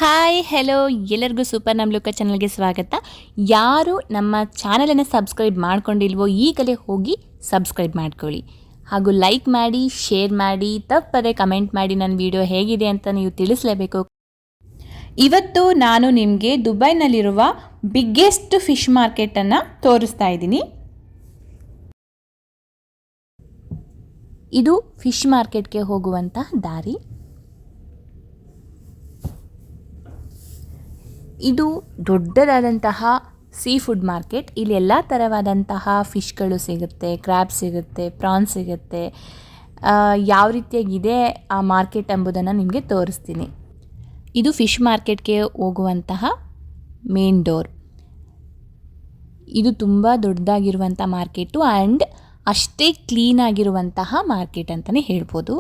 Hi hello ಎಲ್ಲರಿಗೂ super ನಮ್ಲುಕ ಚಾನಲ್ಗೆ ಸ್ವಾಗತ. ಯಾರು ನಮ್ಮ ಚಾನಲನ್ನು ಸಬ್ಸ್ಕ್ರೈಬ್ ಮಾಡ್ಕೊಂಡಿಲ್ವೋ ಈಗಲೇ ಹೋಗಿ ಸಬ್ಸ್ಕ್ರೈಬ್ ಮಾಡ್ಕೊಳ್ಳಿ, ಹಾಗೂ ಲೈಕ್ ಮಾಡಿ, ಶೇರ್ ಮಾಡಿ, ತಪ್ಪದೆ ಕಮೆಂಟ್ ಮಾಡಿ. ನನ್ನ ವಿಡಿಯೋ ಹೇಗಿದೆ ಅಂತ ನೀವು ತಿಳಿಸಲೇಬೇಕು. ಇವತ್ತು ನಾನು ನಿಮಗೆ ದುಬೈನಲ್ಲಿರುವ ಬಿಗ್ಗೆಸ್ಟ್ ಫಿಶ್ ಮಾರ್ಕೆಟನ್ನು ತೋರಿಸ್ತಾ ಇದ್ದೀನಿ. ಇದು ಫಿಶ್ ಮಾರ್ಕೆಟ್ಗೆ ಹೋಗುವಂಥ ದಾರಿ. ಇದು ದೊಡ್ಡದಾದಂತಹ ಸೀ ಫುಡ್ ಮಾರ್ಕೆಟ್. ಇಲ್ಲಿ ಎಲ್ಲ ಥರವಾದಂತಹ ಫಿಶ್ಗಳು ಸಿಗುತ್ತೆ, ಕ್ರ್ಯಾಬ್ ಸಿಗುತ್ತೆ, ಪ್ರಾನ್ಸ್ ಸಿಗುತ್ತೆ. ಯಾವ ರೀತಿಯಾಗಿದೆ ಆ ಮಾರ್ಕೆಟ್ ಎಂಬುದನ್ನು ನಿಮಗೆ ತೋರಿಸ್ತೀನಿ. ಇದು ಫಿಶ್ ಮಾರ್ಕೆಟ್ಗೆ ಹೋಗುವಂತಹ ಮೇನ್ ಡೋರ್. ಇದು ತುಂಬ ದೊಡ್ಡದಾಗಿರುವಂಥ ಮಾರ್ಕೆಟು ಆ್ಯಂಡ್ ಅಷ್ಟೇ ಕ್ಲೀನಾಗಿರುವಂತಹ ಮಾರ್ಕೆಟ್ ಅಂತಲೇ ಹೇಳ್ಬೋದು.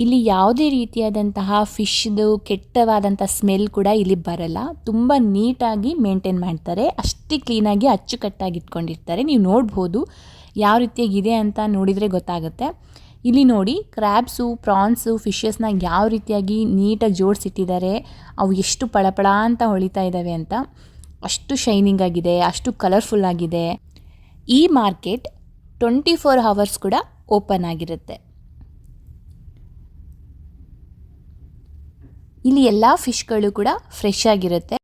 ಇಲ್ಲಿ ಯಾವುದೇ ರೀತಿಯಾದಂತಹ ಫಿಶ್ದು ಕೆಟ್ಟವಾದಂಥ ಸ್ಮೆಲ್ ಕೂಡ ಇಲ್ಲಿ ಬರಲ್ಲ. ತುಂಬ ನೀಟಾಗಿ ಮೇಂಟೈನ್ ಮಾಡ್ತಾರೆ, ಅಷ್ಟೇ ಕ್ಲೀನಾಗಿ ಅಚ್ಚುಕಟ್ಟಾಗಿ ಇಟ್ಕೊಂಡಿರ್ತಾರೆ. ನೀವು ನೋಡ್ಬೋದು ಯಾವ ರೀತಿಯಾಗಿದೆ ಅಂತ ನೋಡಿದರೆ ಗೊತ್ತಾಗುತ್ತೆ. ಇಲ್ಲಿ ನೋಡಿ, ಕ್ರ್ಯಾಬ್ಸು, ಪ್ರಾನ್ಸು, ಫಿಶಸ್ನ ಯಾವ ರೀತಿಯಾಗಿ ನೀಟಾಗಿ ಜೋಡಿಸಿಟ್ಟಿದ್ದಾರೆ. ಅವು ಎಷ್ಟು ಪಳಪಳ ಅಂತ ಹೊಳಿತಾ ಇದ್ದಾವೆ ಅಂತ. ಅಷ್ಟು ಶೈನಿಂಗ್ ಆಗಿದೆ, ಅಷ್ಟು ಕಲರ್ಫುಲ್ ಆಗಿದೆ. ಈ ಮಾರ್ಕೆಟ್ 24 hours ಕೂಡ ಓಪನ್ ಆಗಿರುತ್ತೆ. ಇಲ್ಲಿ ಎಲ್ಲ ಫಿಶ್ಗಳು ಕೂಡ ಫ್ರೆಶ್ ಆಗಿರುತ್ತೆ.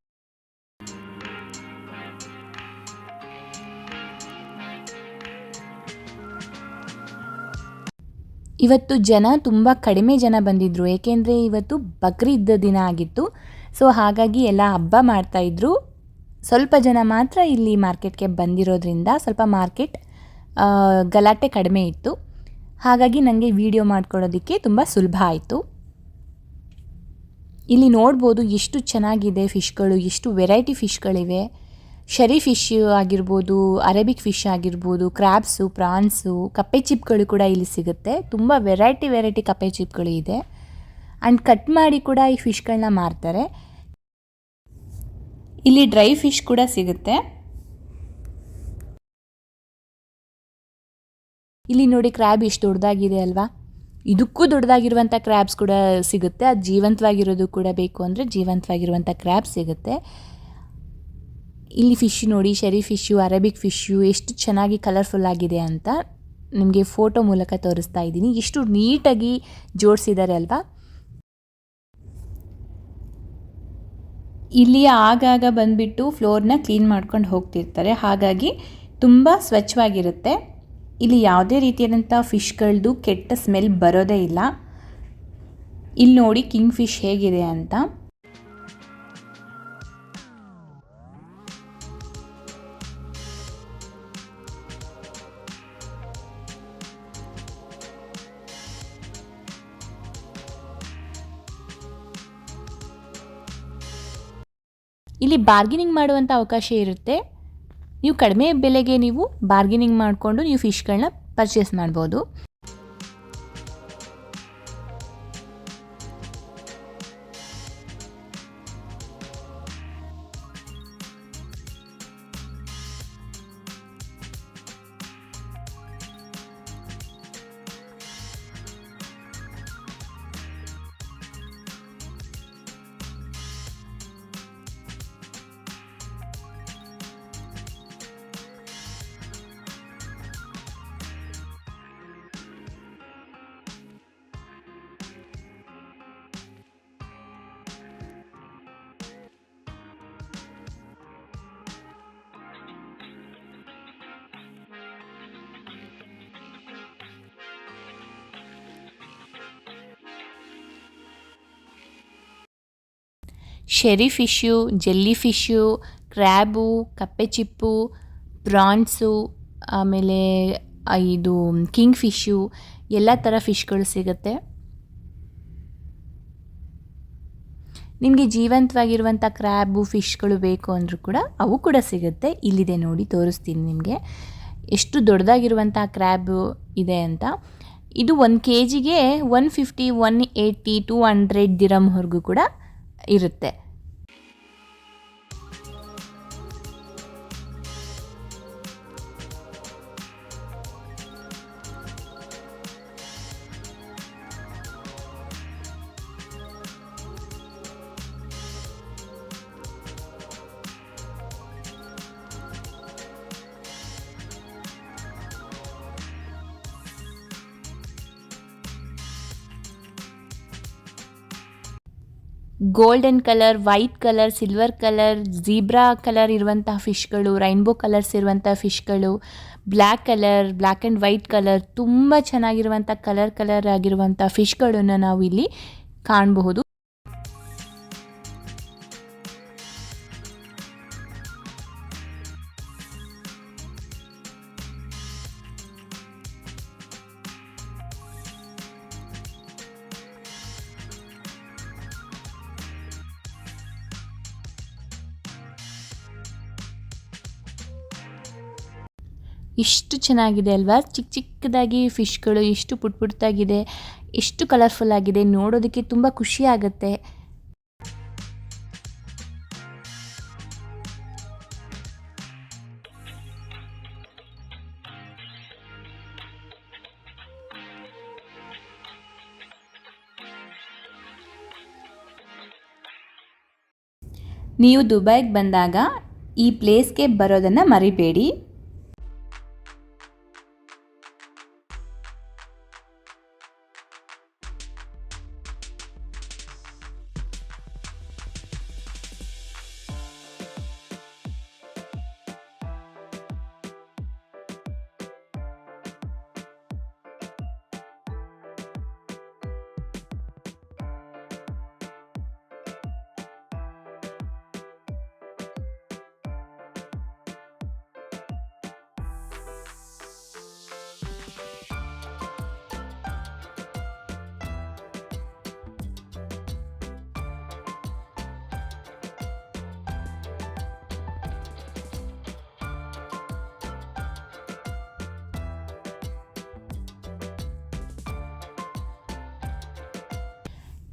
ಇವತ್ತು ತುಂಬ ಕಡಿಮೆ ಜನ ಬಂದಿದ್ದರು, ಏಕೆಂದರೆ ಇವತ್ತು ಬಕ್ರೀದ್ ದಿನ ಆಗಿತ್ತು. ಸೊ ಹಾಗಾಗಿ ಎಲ್ಲ ಹಬ್ಬ ಮಾಡ್ತಾಯಿದ್ರು. ಸ್ವಲ್ಪ ಜನ ಮಾತ್ರ ಇಲ್ಲಿ ಮಾರ್ಕೆಟ್ಗೆ ಬಂದಿರೋದ್ರಿಂದ ಸ್ವಲ್ಪ ಮಾರ್ಕೆಟ್ ಗಲಾಟೆ ಕಡಿಮೆ ಇತ್ತು. ಹಾಗಾಗಿ ನನಗೆ ವಿಡಿಯೋ ಮಾಡ್ಕೊಳ್ಳೋದಕ್ಕೆ ತುಂಬ ಸುಲಭ ಆಯಿತು. ಇಲ್ಲಿ ನೋಡ್ಬೋದು ಎಷ್ಟು ಚೆನ್ನಾಗಿದೆ ಫಿಶ್ಗಳು, ಎಷ್ಟು ವೆರೈಟಿ ಫಿಶ್ಗಳಿವೆ. ಶೆರಿ ಫಿಶ್ ಆಗಿರ್ಬೋದು, ಅರೇಬಿಕ್ ಫಿಶ್ ಆಗಿರ್ಬೋದು, ಕ್ರ್ಯಾಬ್ಸು, ಪ್ರಾನ್ಸು, ಕಪ್ಪೆ ಚಿಪ್ಗಳು ಕೂಡ ಇಲ್ಲಿ ಸಿಗುತ್ತೆ. ತುಂಬ ವೆರೈಟಿ ಕಪ್ಪೆ ಚಿಪ್ಗಳು ಇದೆ. ಆ್ಯಂಡ್ ಕಟ್ ಮಾಡಿ ಕೂಡ ಈ ಫಿಶ್ಗಳನ್ನ ಮಾರ್ತಾರೆ. ಇಲ್ಲಿ ಡ್ರೈ ಫಿಶ್ ಕೂಡ ಸಿಗುತ್ತೆ. ಇಲ್ಲಿ ನೋಡಿ, ಕ್ರ್ಯಾಬ್ ಎಷ್ಟು ದೊಡ್ಡದಾಗಿದೆ ಅಲ್ವಾ. ಇದಕ್ಕೂ ದೊಡ್ಡದಾಗಿರುವಂಥ ಕ್ರ್ಯಾಬ್ಸ್ ಕೂಡ ಸಿಗುತ್ತೆ. ಅದು ಜೀವಂತವಾಗಿರೋದು ಕೂಡ ಬೇಕು ಅಂದರೆ ಜೀವಂತವಾಗಿರುವಂಥ ಕ್ರ್ಯಾಬ್ ಸಿಗುತ್ತೆ. ಇಲ್ಲಿ ಫಿಶ್ ನೋಡಿ, ಶೆರಿ ಫಿಶ್ಶು, ಅರೇಬಿಕ್ ಫಿಶ್ಶು ಎಷ್ಟು ಚೆನ್ನಾಗಿ ಕಲರ್ಫುಲ್ ಆಗಿದೆ ಅಂತ ನಿಮಗೆ ಫೋಟೋ ಮೂಲಕ ತೋರಿಸ್ತಾ ಇದ್ದೀನಿ. ಎಷ್ಟು ನೀಟಾಗಿ ಜೋಡಿಸಿದ್ದಾರೆ ಅಲ್ವಾ. ಇಲ್ಲಿ ಆಗಾಗ ಬಂದುಬಿಟ್ಟು ಫ್ಲೋರ್ನ ಕ್ಲೀನ್ ಮಾಡ್ಕೊಂಡು ಹೋಗ್ತಿರ್ತಾರೆ, ಹಾಗಾಗಿ ತುಂಬ ಸ್ವಚ್ಛವಾಗಿರುತ್ತೆ. ಇಲ್ಲಿ ಯಾವುದೇ ರೀತಿಯಾದಂಥ ಫಿಶ್ಗಳದ್ದು ಕೆಟ್ಟ ಸ್ಮೆಲ್ ಬರೋದೇ ಇಲ್ಲ. ಇಲ್ಲಿ ನೋಡಿ ಕಿಂಗ್ ಫಿಶ್ ಹೇಗಿದೆ ಅಂತ. ಇಲ್ಲಿ ಬಾರ್ಗೇನಿಂಗ್ ಮಾಡುವಂಥ ಅವಕಾಶ ಇರುತ್ತೆ. ನೀವು ಕಡಿಮೆ ಬೆಲೆಗೆ ನೀವು ಬಾರ್ಗೇನಿಂಗ್ ಮಾಡಿಕೊಂಡು ನೀವು ಫಿಶ್ಗಳನ್ನ ಪರ್ಚೇಸ್ ಮಾಡ್ಬೋದು. ಶೆರಿ ಫಿಶ್ಶು, ಜೆಲ್ಲಿ ಫಿಶ್ಶು, ಕ್ರ್ಯಾಬು, ಕಪ್ಪೆ ಚಿಪ್ಪು, ಪ್ರಾನ್ಸು, ಆಮೇಲೆ ಇದು ಕಿಂಗ್ ಫಿಶ್ಶು, ಎಲ್ಲ ಥರ ಫಿಶ್ಗಳು ಸಿಗುತ್ತೆ. ನಿಮಗೆ ಜೀವಂತವಾಗಿರುವಂಥ ಕ್ರ್ಯಾಬು, ಫಿಶ್ಗಳು ಬೇಕು ಅಂದರೂ ಕೂಡ ಅವು ಕೂಡ ಸಿಗುತ್ತೆ. ಇಲ್ಲಿದೆ ನೋಡಿ, ತೋರಿಸ್ತೀನಿ ನಿಮಗೆ ಎಷ್ಟು ದೊಡ್ಡದಾಗಿರುವಂಥ ಕ್ರ್ಯಾಬು ಇದೆ ಅಂತ. ಇದು 1 kg 150, 180, 200 ದಿರಮ್ವರೆಗೂ ಕೂಡ ಇರುತ್ತೆ. Golden colour, white colour, silver colour, zebra colour ಇರುವಂತಹ ಫಿಶ್ಗಳು, ರೈನ್ಬೋ ಕಲರ್ಸ್ ಇರುವಂಥ ಫಿಶ್ಗಳು, black colour, black and white colour, ತುಂಬ ಚೆನ್ನಾಗಿರುವಂಥ ಕಲರ್ ಆಗಿರುವಂಥ ಫಿಶ್ಗಳನ್ನು ನಾವು ಇಲ್ಲಿ ಕಾಣಬಹುದು. ಎಷ್ಟು ಚೆನ್ನಾಗಿದೆ ಅಲ್ವಾ, ಚಿಕ್ಕ ಚಿಕ್ಕದಾಗಿ ಫಿಶ್ಗಳು ಎಷ್ಟು ಪುಟ್ಟಾಗಿದೆ, ಎಷ್ಟು ಕಲರ್ಫುಲ್ ಆಗಿದೆ, ನೋಡೋದಕ್ಕೆ ತುಂಬ ಖುಷಿ ಆಗುತ್ತೆ. ನೀವು ದುಬೈಗೆ ಬಂದಾಗ ಈ ಪ್ಲೇಸ್ಗೆ ಬರೋದನ್ನು ಮರಿಬೇಡಿ.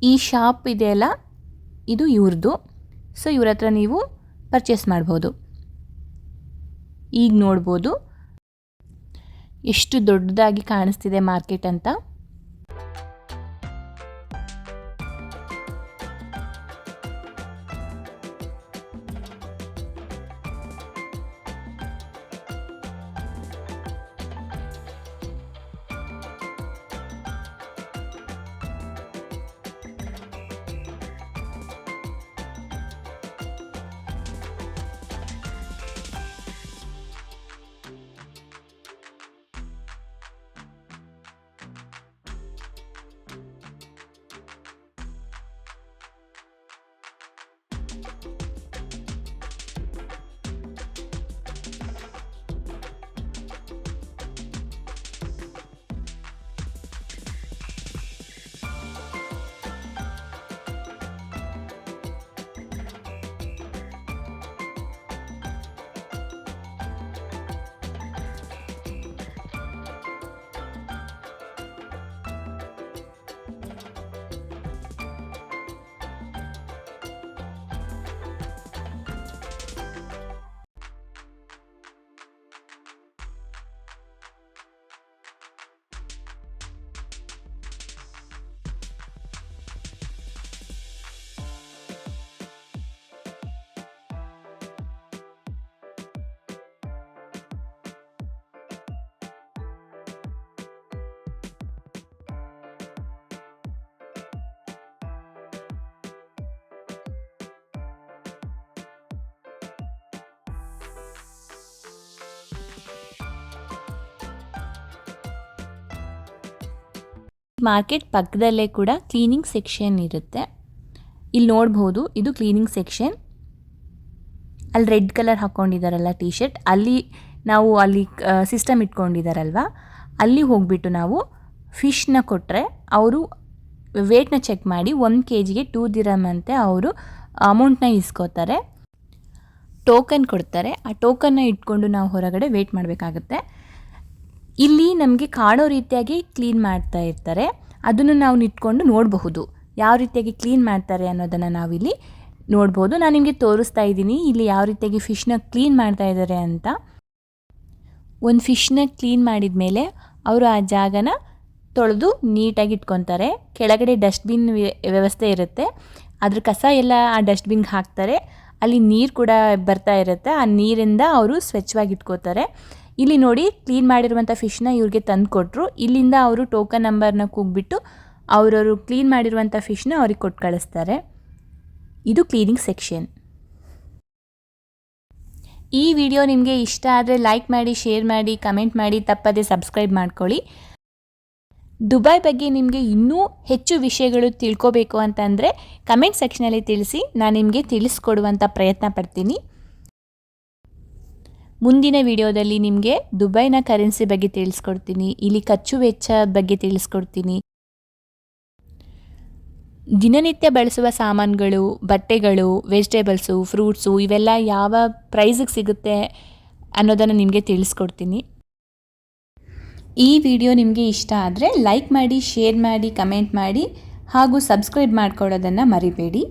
ಈ ಶಾಪ್ ಇದೆಯಲ್ಲ, ಇದು ಇವ್ರದ್ದು. ಸೊ ಇವ್ರ ಹತ್ರ ನೀವು ಪರ್ಚೇಸ್ ಮಾಡ್ಬೋದು. ಈಗ ನೋಡ್ಬೋದು ಎಷ್ಟು ದೊಡ್ಡದಾಗಿ ಕಾಣಿಸ್ತಿದೆ ಮಾರ್ಕೆಟ್ ಅಂತ. ಮಾರ್ಕೆಟ್ ಪಕ್ಕದಲ್ಲೇ ಕೂಡ ಕ್ಲೀನಿಂಗ್ ಸೆಕ್ಷನ್ ಇರುತ್ತೆ. ಇಲ್ಲಿ ನೋಡ್ಬೋದು, ಇದು ಕ್ಲೀನಿಂಗ್ ಸೆಕ್ಷನ್. ಅಲ್ಲಿ ರೆಡ್ ಕಲರ್ ಹಾಕ್ಕೊಂಡಿದ್ದಾರಲ್ಲ ಟೀ ಶರ್ಟ್, ಅಲ್ಲಿ ನಾವು ಅಲ್ಲಿ ಸಿಸ್ಟಮ್ ಇಟ್ಕೊಂಡಿದ್ದಾರಲ್ವ, ಅಲ್ಲಿ ಹೋಗಿಬಿಟ್ಟು ನಾವು ಫಿಶ್ನ ಕೊಟ್ಟರೆ ಅವರು ವೇಟ್ನ ಚೆಕ್ ಮಾಡಿ 1 kgಗೆ 2 dirham ಅಂತೆ ಅವರು ಅಮೌಂಟ್ನ ಇಸ್ಕೋತಾರೆ. ಟೋಕನ್ ಕೊಡ್ತಾರೆ. ಆ ಟೋಕನ್ನ ಇಟ್ಕೊಂಡು ನಾವು ಹೊರಗಡೆ ವೇಟ್ ಮಾಡಬೇಕಾಗುತ್ತೆ. ಇಲ್ಲಿ ನಮಗೆ ಕಾಣೋ ರೀತಿಯಾಗಿ ಕ್ಲೀನ್ ಮಾಡ್ತಾ ಇರ್ತಾರೆ. ಅದನ್ನು ನಾವು ನಿಂತ್ಕೊಂಡು ನೋಡಬಹುದು ಯಾವ ರೀತಿಯಾಗಿ ಕ್ಲೀನ್ ಮಾಡ್ತಾರೆ ಅನ್ನೋದನ್ನು ನಾವಿಲ್ಲಿ ನೋಡ್ಬೋದು. ನಾನು ನಿಮಗೆ ತೋರಿಸ್ತಾ ಇದ್ದೀನಿ ಇಲ್ಲಿ ಯಾವ ರೀತಿಯಾಗಿ ಫಿಶ್ನ ಕ್ಲೀನ್ ಮಾಡ್ತಾ ಇದ್ದಾರೆ ಅಂತ. ಒಂದು ಫಿಶ್ನ ಕ್ಲೀನ್ ಮಾಡಿದ ಮೇಲೆ ಅವರು ಆ ಜಾಗನ ತೊಳೆದು ನೀಟಾಗಿ ಇಟ್ಕೊತಾರೆ. ಕೆಳಗಡೆ ಡಸ್ಟ್ಬಿನ್ ವ್ಯವಸ್ಥೆ ಇರುತ್ತೆ. ಅದ್ರ ಕಸ ಎಲ್ಲ ಆ ಡಸ್ಟ್ಬಿನ್ಗೆ ಹಾಕ್ತಾರೆ. ಅಲ್ಲಿ ನೀರು ಕೂಡ ಬರ್ತಾ ಇರುತ್ತೆ. ಆ ನೀರಿಂದ ಅವರು ಸ್ವಚ್ಛವಾಗಿ ಇಟ್ಕೋತಾರೆ. ಇಲ್ಲಿ ನೋಡಿ, ಕ್ಲೀನ್ ಮಾಡಿರುವಂಥ ಫಿಶ್ನ ಇವ್ರಿಗೆ ತಂದು ಕೊಟ್ಟರು. ಇಲ್ಲಿಂದ ಅವರು ಟೋಕನ್ ನಂಬರ್ನ ಕೂಗ್ಬಿಟ್ಟು ಅವರವರು ಕ್ಲೀನ್ ಮಾಡಿರುವಂಥ ಫಿಶ್ನ ಅವ್ರಿಗೆ ಕೊಟ್ಟು ಕಳಿಸ್ತಾರೆ. ಇದು ಕ್ಲೀನಿಂಗ್ ಸೆಕ್ಷನ್. ಈ ವಿಡಿಯೋ ನಿಮಗೆ ಇಷ್ಟ ಆದರೆ ಲೈಕ್ ಮಾಡಿ, ಶೇರ್ ಮಾಡಿ, ಕಮೆಂಟ್ ಮಾಡಿ, ತಪ್ಪದೆ ಸಬ್ಸ್ಕ್ರೈಬ್ ಮಾಡ್ಕೊಳ್ಳಿ. ದುಬೈ ಬಗ್ಗೆ ನಿಮಗೆ ಇನ್ನೂ ಹೆಚ್ಚು ವಿಷಯಗಳು ತಿಳ್ಕೋಬೇಕು ಅಂತಂದರೆ ಕಮೆಂಟ್ ಸೆಕ್ಷನಲ್ಲಿ ತಿಳಿಸಿ, ನಾನು ನಿಮಗೆ ತಿಳಿಸ್ಕೊಡುವಂಥ ಪ್ರಯತ್ನ ಪಡ್ತೀನಿ. ಮುಂದಿನ ವಿಡಿಯೋದಲ್ಲಿ ನಿಮಗೆ ದುಬೈನ ಕರೆನ್ಸಿ ಬಗ್ಗೆ ತಿಳಿಸ್ಕೊಡ್ತೀನಿ, ಇಲ್ಲಿ ಖರ್ಚು ವೆಚ್ಚ ಬಗ್ಗೆ ತಿಳಿಸ್ಕೊಡ್ತೀನಿ, ದಿನನಿತ್ಯ ಬಳಸುವ ಸಾಮಾನುಗಳು, ಬಟ್ಟೆಗಳು, ವೆಜಿಟೇಬಲ್ಸು, ಫ್ರೂಟ್ಸು ಇವೆಲ್ಲ ಯಾವ ಪ್ರೈಸಿಗೆ ಸಿಗುತ್ತೆ ಅನ್ನೋದನ್ನು ನಿಮಗೆ ತಿಳಿಸ್ಕೊಡ್ತೀನಿ. ಈ ವಿಡಿಯೋ ನಿಮಗೆ ಇಷ್ಟ ಆದರೆ ಲೈಕ್ ಮಾಡಿ, ಶೇರ್ ಮಾಡಿ, ಕಮೆಂಟ್ ಮಾಡಿ ಹಾಗೂ ಸಬ್ಸ್ಕ್ರೈಬ್ ಮಾಡ್ಕೊಳ್ಳೋದನ್ನು ಮರಿಬೇಡಿ.